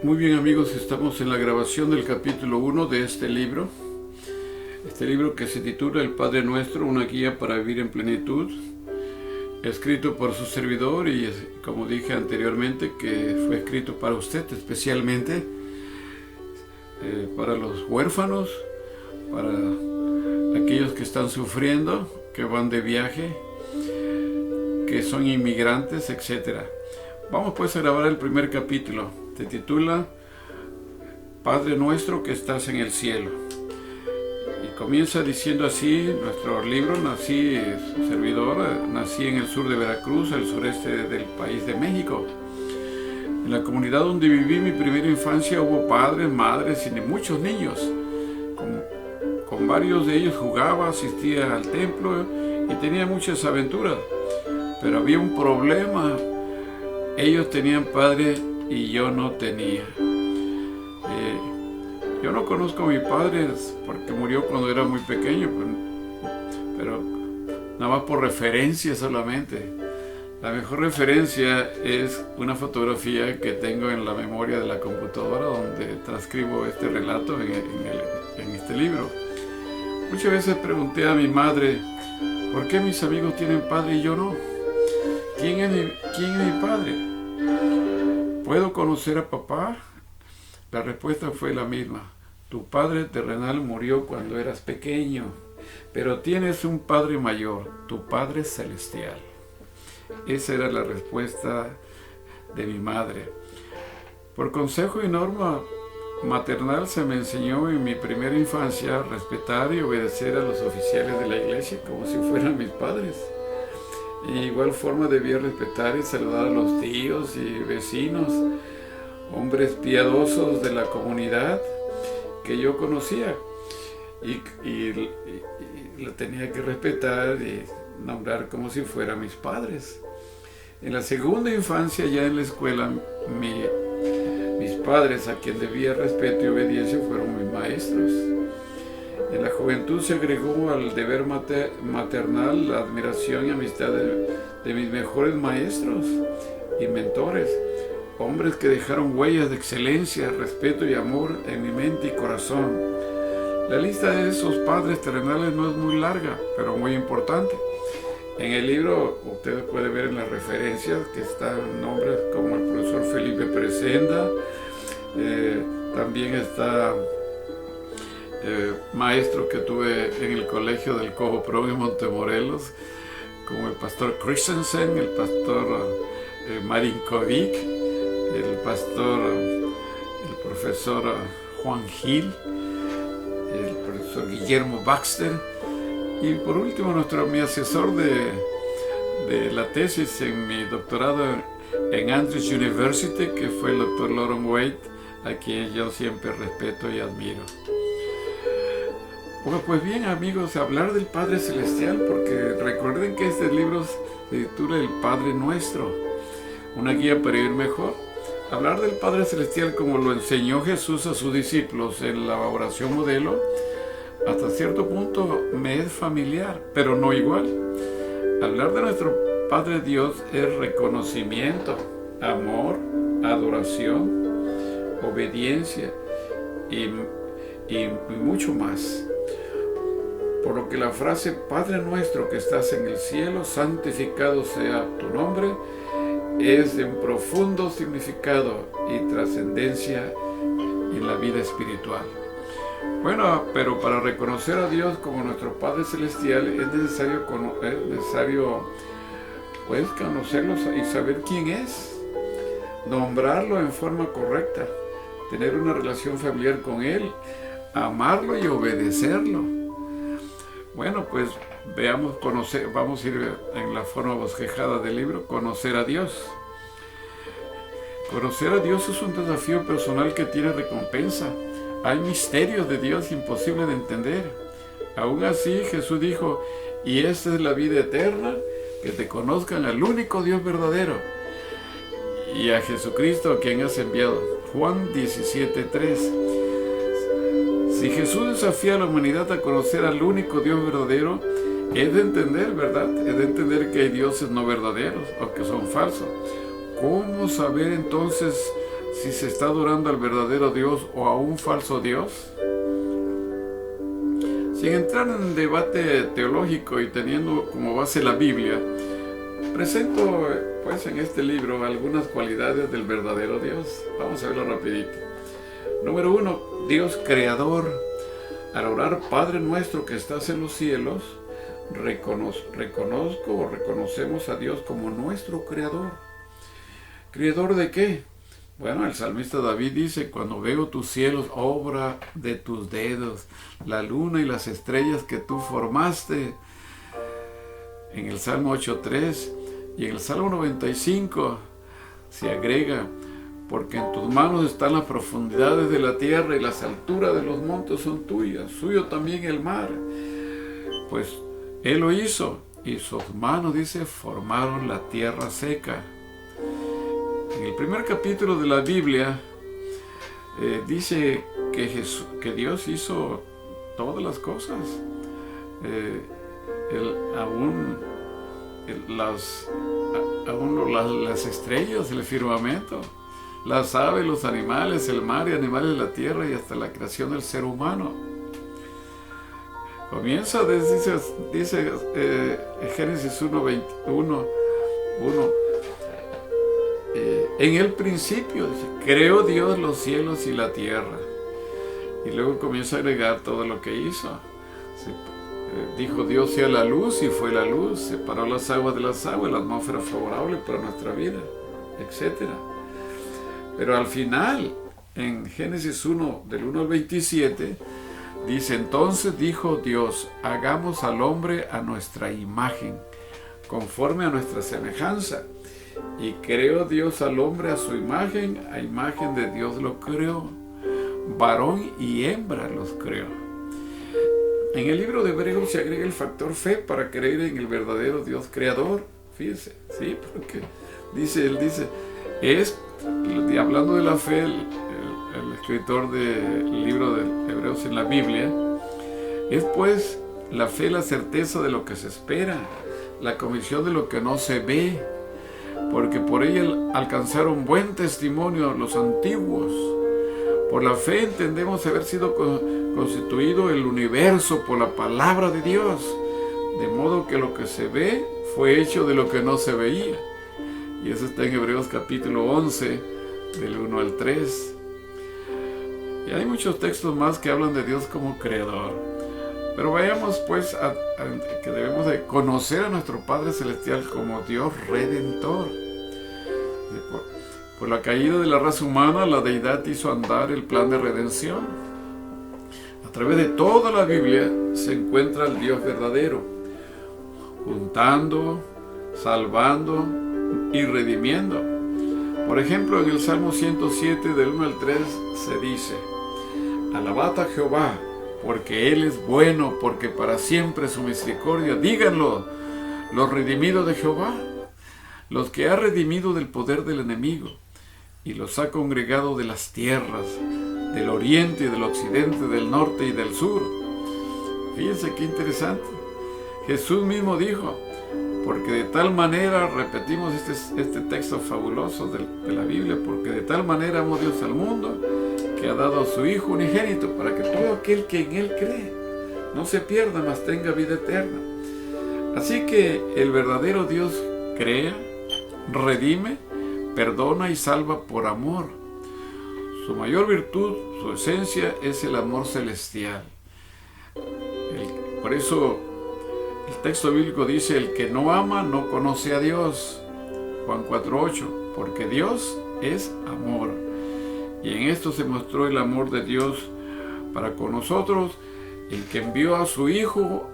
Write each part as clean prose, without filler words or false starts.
Muy bien, amigos, estamos en la grabación del capítulo 1 de este libro que se titula El Padre Nuestro, una guía para vivir en plenitud, escrito por su servidor y, como dije anteriormente, que fue escrito para usted especialmente, para los huérfanos, para aquellos que están sufriendo, que van de viaje, que son inmigrantes, etc. Vamos pues a grabar el primer capítulo. Se titula Padre Nuestro que estás en el cielo. Y comienza diciendo así nuestro libro. Nací en el sur de Veracruz, al sureste del país de México. En la comunidad donde viví mi primera infancia hubo padres, madres y muchos niños. Con varios de ellos jugaba, asistía al templo y tenía muchas aventuras. Pero había un problema. Ellos tenían padre y yo no tenía. Yo no conozco a mi padre porque murió cuando era muy pequeño, pero nada más por referencia solamente. La mejor referencia es una fotografía que tengo en la memoria de la computadora donde transcribo este relato en este libro. Muchas veces pregunté a mi madre, ¿por qué mis amigos tienen padre y yo no? ¿Quién es mi padre? ¿Puedo conocer a papá? La respuesta fue la misma. Tu padre terrenal murió cuando eras pequeño, pero tienes un padre mayor, tu Padre Celestial. Esa era la respuesta de mi madre. Por consejo y norma maternal se me enseñó en mi primera infancia a respetar y obedecer a los oficiales de la iglesia como si fueran mis padres. De igual forma debía respetar y saludar a los tíos y vecinos, hombres piadosos de la comunidad que yo conocía, y lo tenía que respetar y nombrar como si fueran mis padres. En la segunda infancia, ya en la escuela, mis padres, a quien debía respeto y obediencia, fueron mis maestros. En la juventud se agregó al deber maternal la admiración y amistad de mis mejores maestros y mentores, hombres que dejaron huellas de excelencia, respeto y amor en mi mente y corazón. La lista de esos padres terrenales no es muy larga, pero muy importante. En el libro ustedes pueden ver en las referencias que están nombres como el profesor Felipe Presenda, también está maestro que tuve en el colegio del Cojo Pro en Montemorelos, como el pastor Christensen, el pastor Marinkovic, el profesor Juan Gil, el profesor Guillermo Baxter, y por último mi asesor de la tesis en mi doctorado en Andrews University, que fue el doctor Loren Wade, a quien yo siempre respeto y admiro. Bueno, pues bien, amigos, hablar del Padre Celestial, porque recuerden que este libro se titula El Padre Nuestro, una guía para vivir mejor. Hablar del Padre Celestial como lo enseñó Jesús a sus discípulos en la oración modelo, hasta cierto punto me es familiar, pero no igual. Hablar de nuestro Padre Dios es reconocimiento, amor, adoración, obediencia y mucho más. Por lo que la frase Padre Nuestro que estás en el cielo, santificado sea tu nombre, es de un profundo significado y trascendencia en la vida espiritual. Bueno, pero para reconocer a Dios como nuestro Padre Celestial es necesario pues conocerlo y saber quién es, nombrarlo en forma correcta, tener una relación familiar con Él, amarlo y obedecerlo. Bueno, pues vamos a ir en la forma bosquejada del libro, conocer a Dios. Conocer a Dios es un desafío personal que tiene recompensa. Hay misterios de Dios imposibles de entender. Aún así, Jesús dijo, y esta es la vida eterna, que te conozcan al único Dios verdadero y a Jesucristo a quien has enviado. Juan 17:3. Si Jesús desafía a la humanidad a conocer al único Dios verdadero, es de entender, ¿verdad? Es de entender que hay dioses no verdaderos o que son falsos. ¿Cómo saber entonces si se está adorando al verdadero Dios o a un falso Dios. Sin entrar en debate teológico y teniendo como base la Biblia, presento pues en este libro algunas cualidades del verdadero Dios. Vamos a verlo rapidito. Número 1, Dios creador. Al orar Padre nuestro que estás en los cielos, reconocemos a Dios como nuestro creador. ¿Creador de qué? Bueno, el salmista David dice: cuando veo tus cielos, obra de tus dedos, la luna y las estrellas que tú formaste. En el Salmo 8.3 y en el Salmo 95 se agrega: porque en tus manos están las profundidades de la tierra y las alturas de los montes son tuyas, suyo también el mar. Pues Él lo hizo y sus manos, dice, formaron la tierra seca. En el primer capítulo de la Biblia dice que Dios hizo todas las cosas, las estrellas, el firmamento, las aves, los animales, el mar y animales de la tierra y hasta la creación del ser humano. Comienza, dice Génesis 1:21, en el principio, dice, creó Dios los cielos y la tierra. Y luego comienza a agregar todo lo que hizo. Dijo Dios sea la luz y fue la luz, separó las aguas de las aguas, la atmósfera favorable para nuestra vida, etc. Pero al final, en Génesis 1, del 1 al 27, dice: entonces dijo Dios, hagamos al hombre a nuestra imagen, conforme a nuestra semejanza. Y creó Dios al hombre a su imagen, a imagen de Dios lo creó, varón y hembra los creó. En el libro de Hebreos se agrega el factor fe para creer en el verdadero Dios creador. Fíjense, sí, porque él dice, hablando de la fe, el escritor del libro de Hebreos en la Biblia, es pues la fe la certeza de lo que se espera, la convicción de lo que no se ve, porque por ella alcanzaron buen testimonio los antiguos. Por la fe entendemos haber sido constituido el universo por la palabra de Dios, de modo que lo que se ve fue hecho de lo que no se veía. Y eso está en Hebreos capítulo 11, del 1 al 3. Y hay muchos textos más que hablan de Dios como creador. Pero vayamos pues que debemos de conocer a nuestro Padre Celestial como Dios Redentor. Por la caída de la raza humana, la deidad hizo andar el plan de redención. A través de toda la Biblia se encuentra el Dios verdadero, juntando, salvando y redimiendo. Por ejemplo, en el Salmo 107, del 1 al 3, se dice: alabad a Jehová, porque Él es bueno, porque para siempre su misericordia. Díganlo, los redimidos de Jehová, los que ha redimido del poder del enemigo, y los ha congregado de las tierras, del oriente y del occidente, del norte y del sur. Fíjense qué interesante. Jesús mismo dijo, porque de tal manera, repetimos este texto fabuloso de la Biblia, porque de tal manera amó Dios al mundo, que ha dado a su Hijo unigénito, para que todo aquel que en Él cree no se pierda, mas tenga vida eterna. Así que el verdadero Dios crea, redime, perdona y salva por amor. Su mayor virtud, su esencia, es el amor celestial. Por eso el texto bíblico dice: el que no ama no conoce a Dios. Juan 4:8, porque Dios es amor. Y en esto se mostró el amor de Dios para con nosotros, el que envió a su Hijo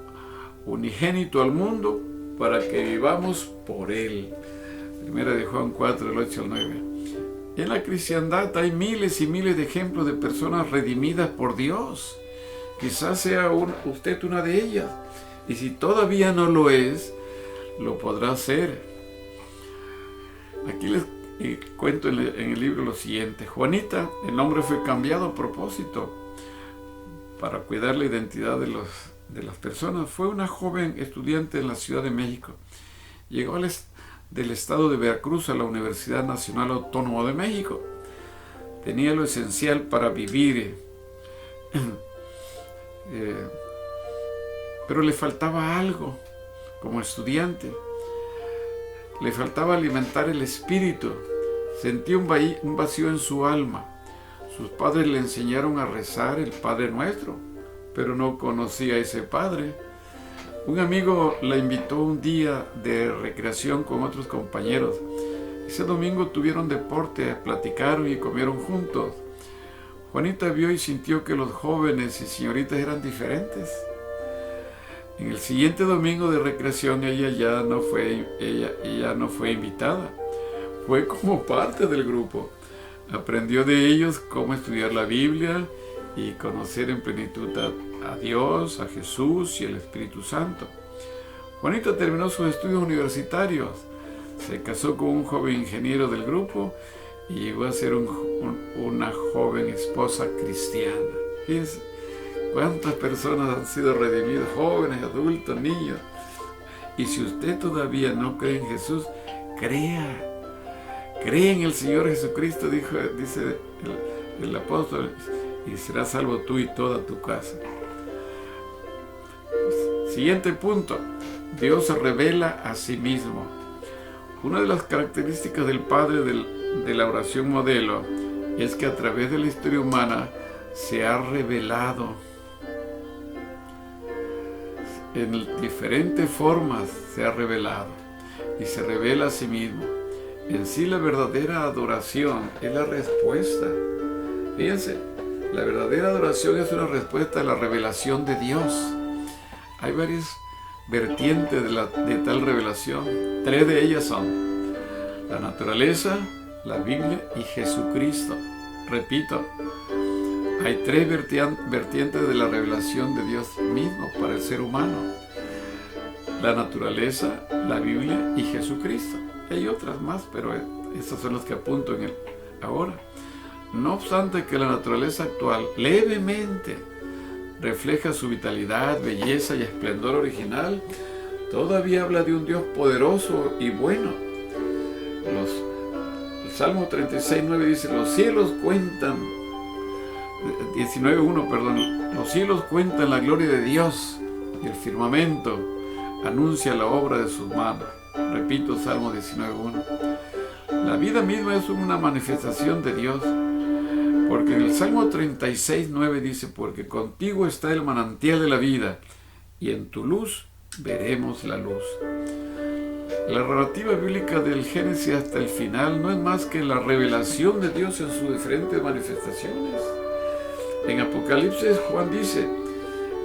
unigénito al mundo para que vivamos por Él. Primera de Juan 4, del 8 al 9. En la cristiandad hay miles y miles de ejemplos de personas redimidas por Dios. Quizás sea usted una de ellas. Y si todavía no lo es, lo podrá ser. Aquí les cuento en el libro lo siguiente. Juanita, el nombre fue cambiado a propósito para cuidar la identidad de las personas. Fue una joven estudiante en la Ciudad de México. Llegó del estado de Veracruz a la Universidad Nacional Autónoma de México. tenía lo esencial para vivir, pero le faltaba algo como estudiante. Le faltaba alimentar el espíritu. Sentía un vacío en su alma. Sus padres le enseñaron a rezar el Padre Nuestro, pero no conocía a ese Padre. Un amigo la invitó un día de recreación con otros compañeros. Ese domingo tuvieron deporte, platicaron y comieron juntos. Juanita vio y sintió que los jóvenes y señoritas eran diferentes. En el siguiente domingo de recreación ella no fue invitada. Fue como parte del grupo. Aprendió de ellos cómo estudiar la Biblia y conocer en plenitud a Dios, a Jesús y al Espíritu Santo. Juanita terminó sus estudios universitarios. Se casó con un joven ingeniero del grupo y llegó a ser una joven esposa cristiana. Fíjense cuántas personas han sido redimidas, jóvenes, adultos, niños. Y si usted todavía no cree en Jesús, cree en el Señor Jesucristo, dice el apóstol, y serás salvo tú y toda tu casa. Siguiente punto. Dios se revela a sí mismo. Una de las características del Padre de la oración modelo es que a través de la historia humana se ha revelado en diferentes formas, se ha revelado y se revela a sí mismo. En sí, la verdadera adoración es la respuesta. Fíjense, la verdadera adoración es una respuesta a la revelación de Dios. Hay varias vertientes de tal revelación. 3 de ellas son la naturaleza, la Biblia y Jesucristo. Repito, hay 3 vertientes de la revelación de Dios mismo para el ser humano: la naturaleza, la Biblia y Jesucristo. Hay otras más, pero estas son las que apunto ahora. No obstante que la naturaleza actual levemente refleja su vitalidad, belleza y esplendor original, todavía habla de un Dios poderoso y bueno. El Salmo 36:9 dice: los cielos cuentan, 19:1, perdón, los cielos cuentan la gloria de Dios y el firmamento anuncia la obra de sus manos. Repito, Salmo 19:1. La vida misma es una manifestación de Dios, porque en el Salmo 36:9 dice: porque contigo está el manantial de la vida, y en tu luz veremos la luz. La narrativa bíblica del Génesis hasta el final no es más que la revelación de Dios en sus diferentes manifestaciones. En Apocalipsis, Juan dice: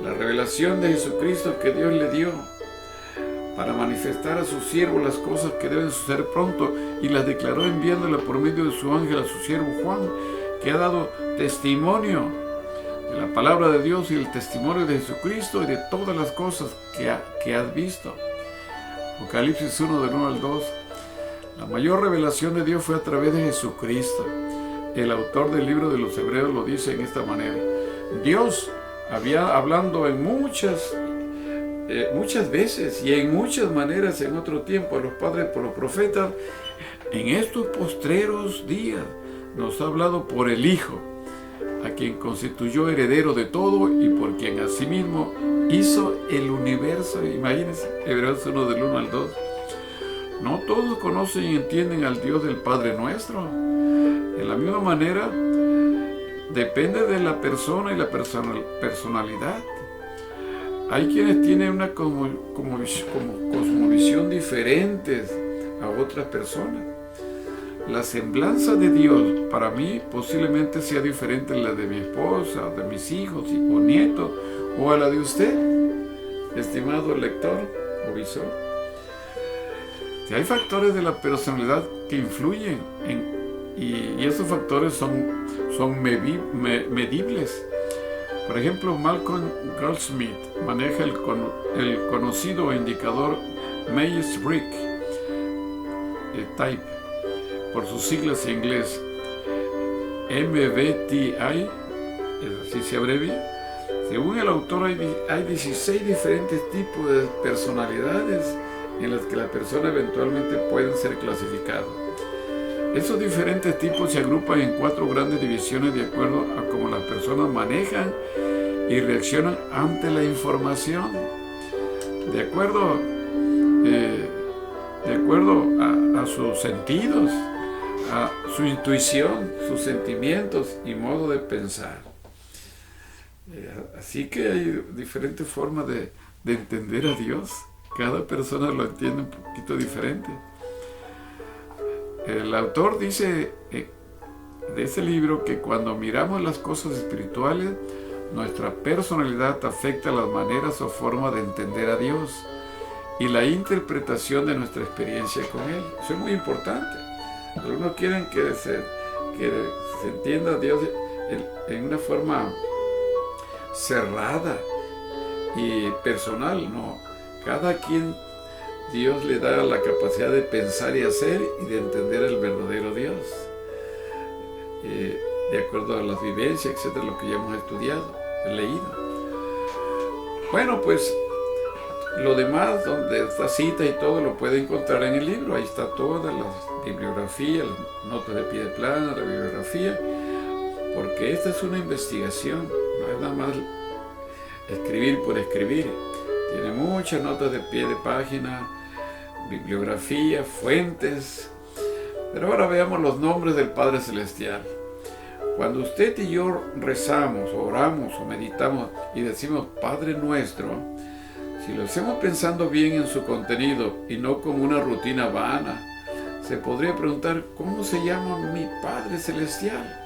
la revelación de Jesucristo que Dios le dio para manifestar a su siervo las cosas que deben suceder pronto, y las declaró enviándola por medio de su ángel a su siervo Juan, que ha dado testimonio de la palabra de Dios y el testimonio de Jesucristo y de todas las cosas que has visto. Apocalipsis 1, del 1 al 2. La mayor revelación de Dios fue a través de Jesucristo. El autor del libro de los Hebreos lo dice en esta manera: Dios había hablando en muchas veces y en muchas maneras en otro tiempo a los padres por los profetas. En estos postreros días nos ha hablado por el Hijo, a quien constituyó heredero de todo y por quien asimismo hizo el universo. Imagínense, Hebreos 1, del 1 al 2. No todos conocen y entienden al Dios del Padre Nuestro. De la misma manera, depende de la persona y la personalidad. Hay quienes tienen una cosmovisión diferente a otras personas. La semblanza de Dios para mí posiblemente sea diferente a la de mi esposa, de mis hijos o nietos, o a la de usted, estimado lector o visor. Si hay factores de la personalidad que influyen y esos factores son medibles. Por ejemplo, Malcolm Goldsmith maneja el conocido indicador Myers-Briggs Type, por sus siglas en inglés MBTI, así se abrevia. Según el autor, hay 16 diferentes tipos de personalidades en las que la persona eventualmente pueden ser clasificadas. Esos diferentes tipos se agrupan en 4 grandes divisiones de acuerdo a cómo las personas manejan y reaccionan ante la información, de acuerdo a sus sentidos, a su intuición, sus sentimientos y modo de pensar. Así que hay diferentes formas de entender a Dios. Cada persona lo entiende un poquito diferente. El autor dice de ese libro que cuando miramos las cosas espirituales, nuestra personalidad afecta las maneras o formas de entender a Dios y la interpretación de nuestra experiencia con Él. Eso es muy importante. Algunos quieren que se entienda a Dios en una forma cerrada y personal. No, cada quien Dios le da la capacidad de pensar y hacer y de entender al verdadero Dios, de acuerdo a las vivencias, etcétera, lo que ya hemos estudiado, leído. Bueno, pues lo demás, donde esta cita y todo, lo puede encontrar en el libro. Ahí está toda la bibliografía, las notas de pie de plana, la bibliografía, porque esta es una investigación, no es nada más escribir por escribir. Tiene muchas notas de pie de página, bibliografía, fuentes. Pero ahora veamos los nombres del Padre Celestial. Cuando usted y yo rezamos, oramos o meditamos y decimos Padre Nuestro, si lo hacemos pensando bien en su contenido y no como una rutina vana, se podría preguntar, ¿cómo se llama mi Padre Celestial?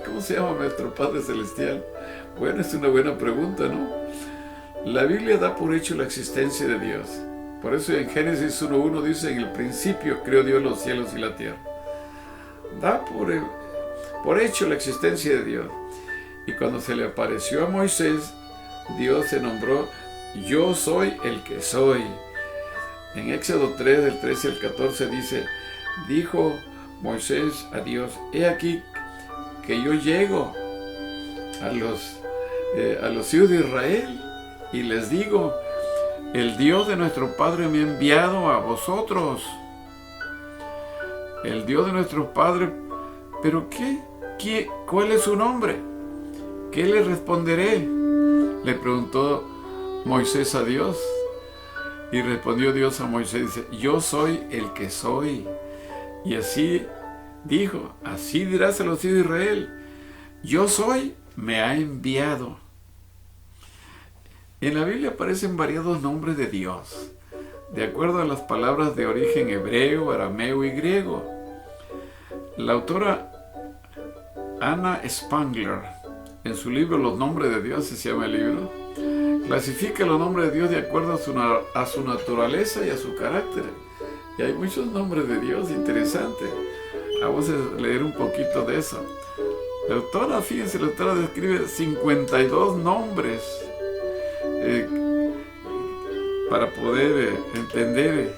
¿Cómo se llama nuestro Padre Celestial? Bueno, es una buena pregunta, ¿no? La Biblia da por hecho la existencia de Dios. Por eso en Génesis 1:1 dice, en el principio creó Dios los cielos y la tierra. Da por hecho la existencia de Dios. Y cuando se le apareció a Moisés, Dios se nombró Yo soy el que soy. En Éxodo 3, del 13 al 14 dice, dijo Moisés a Dios, he aquí que yo llego a los hijos de Israel y les digo, el Dios de nuestro Padre me ha enviado a vosotros. El Dios de nuestro Padre, ¿pero qué? ¿Cuál es su nombre? ¿Qué le responderé? Le preguntó Moisés a Dios. Y respondió Dios a Moisés, dice, yo soy el que soy. Y así dijo, así dirás a los hijos de Israel, yo soy, me ha enviado. En la Biblia aparecen variados nombres de Dios, de acuerdo a las palabras de origen hebreo, arameo y griego. La autora Anna Spangler, en su libro Los Nombres de Dios, se llama el libro, clasifica los nombres de Dios de acuerdo a su naturaleza y a su carácter. Y hay muchos nombres de Dios interesantes. Vamos a leer un poquito de eso. La autora, fíjense, la autora describe 52 nombres para poder entender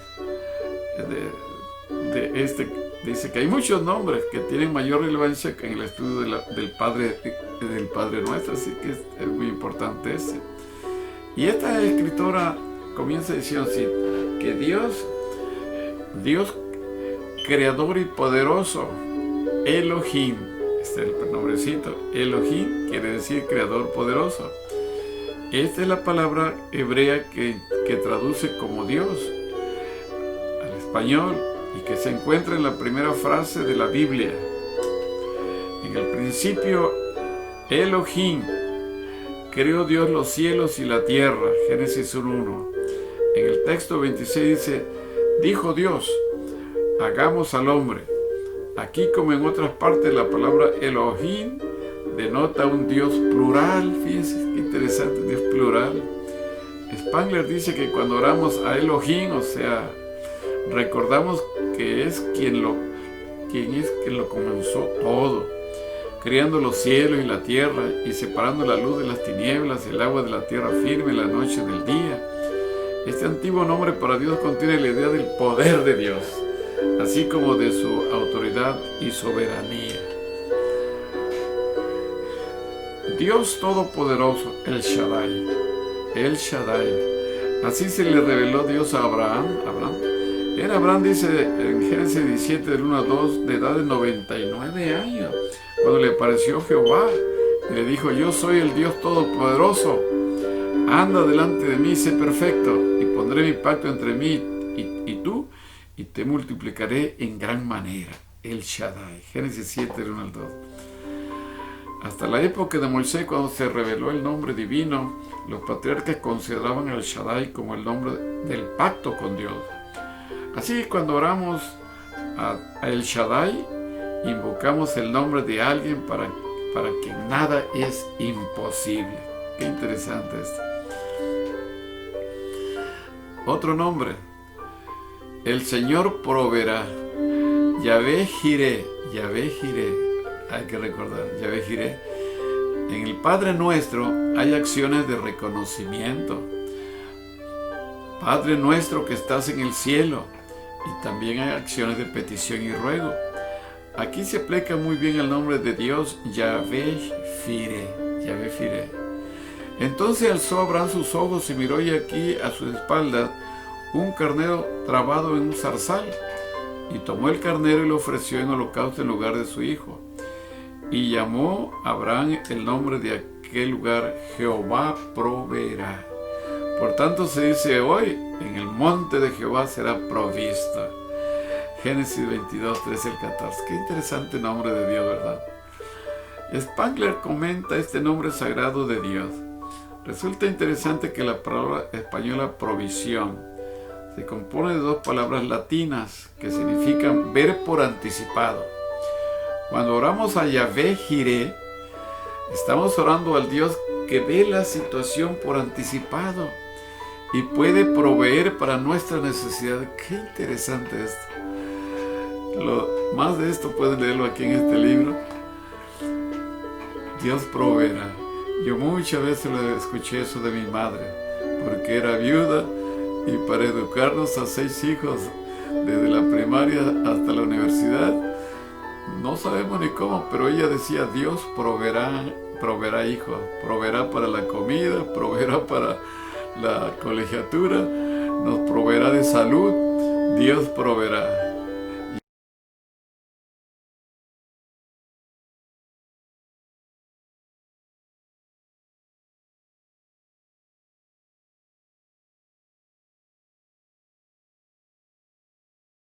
de este. Dice que hay muchos nombres que tienen mayor relevancia que en el estudio del Padre Nuestro, así que es muy importante ese. Y esta escritora comienza diciendo así, que Dios creador y poderoso, Elohim, este es el nombrecito, Elohim quiere decir creador poderoso. Esta es la palabra hebrea que traduce como Dios al español y que se encuentra en la primera frase de la Biblia. En el principio, Elohim, creó Dios los cielos y la tierra, Génesis 1:1. En el texto 26 dice, dijo Dios, hagamos al hombre. Aquí como en otras partes la palabra Elohim denota un Dios plural. Fíjense qué interesante, Dios plural. Spangler dice que cuando oramos a Elohim, o sea, recordamos que es quien lo comenzó todo, creando los cielos y la tierra y separando la luz de las tinieblas, el agua de la tierra firme, la noche del día. Este antiguo nombre para Dios contiene la idea del poder de Dios, así como de su autoridad y soberanía. Dios Todopoderoso, El Shaddai. Así se le reveló Dios a Abraham Era Abraham, dice en Génesis 17, del 1 al 2, de edad de 99 años, cuando le apareció Jehová y le dijo: yo soy el Dios Todopoderoso, anda delante de mí, sé perfecto, y pondré mi pacto entre mí y tú, y te multiplicaré en gran manera. El Shaddai. Génesis 7, del 1 al 2. Hasta la época de Moisés, cuando se reveló el nombre divino, los patriarcas consideraban el Shaddai como el nombre del pacto con Dios. Así que cuando oramos a el Shaddai, invocamos el nombre de alguien para que nada es imposible. Qué interesante esto. Otro nombre: el Señor proveerá. Yahvé Jireh, Yahvé Jireh, hay que recordar, Yahvé Jireh. En el Padre Nuestro hay acciones de reconocimiento. Padre nuestro que estás en el cielo. Y también hay acciones de petición y ruego. Aquí se aplica muy bien el nombre de Dios, Yahvé Jireh, Yahvé Jireh. Entonces alzó Abraham sus ojos y miró, y aquí a su espalda un carnero trabado en un zarzal. Y tomó el carnero y lo ofreció en holocausto en lugar de su hijo. Y llamó a Abraham el nombre de aquel lugar: Jehová proveerá. Por tanto se dice hoy: en el monte de Jehová será provisto. Génesis 22, 13 al 14. Qué interesante nombre de Dios, ¿verdad? Spangler comenta este nombre sagrado de Dios. Resulta interesante que la palabra española provisión se compone de dos palabras latinas que significan ver por anticipado. Cuando oramos a Yahvé Jireh, estamos orando al Dios que ve la situación por anticipado y puede proveer para nuestra necesidad. Qué interesante esto. Más de esto pueden leerlo aquí en este libro. Dios proveerá. Yo muchas veces le escuché eso de mi madre, porque era viuda, y para educarnos a 6 hijos, desde la primaria hasta la universidad, no sabemos ni cómo, pero ella decía: Dios proveerá hijos, proveerá para la comida, proveerá para la colegiatura, nos proveerá de salud, Dios proveerá.